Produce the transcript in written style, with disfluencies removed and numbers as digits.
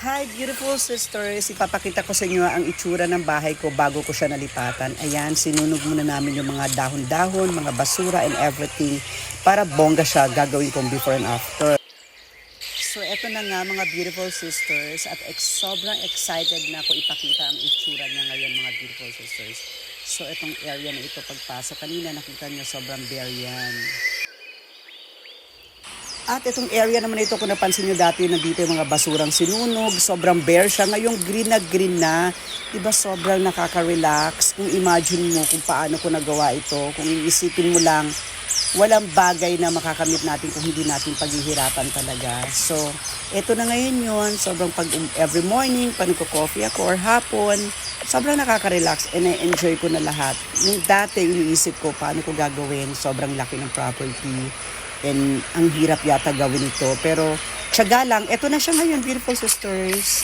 Hi beautiful sisters, ipapakita ko sa inyo ang itsura ng bahay ko bago ko siya nalipatan. Ayan, sinunog muna namin yung mga dahon-dahon, mga basura and everything para bongga siya gagawin kong before and after. So eto na nga mga beautiful sisters at sobrang excited na ako ipakita ang itsura niya ngayon mga beautiful sisters. So etong area na ito pagpasok, kanina nakita niyo sobrang bare yan. At itong area naman ito, kung napansin nyo dati, nandito yung mga basurang sinunog. Sobrang bare siya. Ngayong green na green na. Diba sobrang nakaka-relax. Kung imagine mo kung paano ko nagawa ito. Kung iisipin mo lang, walang bagay na makakamit natin kung hindi natin paghihirapan talaga. So, ito na ngayon yun. Sobrang every morning, pag nagko-coffee ako or hapon, sobrang nakaka-relax and I-enjoy ko na lahat. Yung dati, iniisip ko paano ko gagawin. Sobrang laki ng property. And ang hirap yata gawin ito. Pero, tiyaga lang. Ito na siya ngayon, beautiful sisters.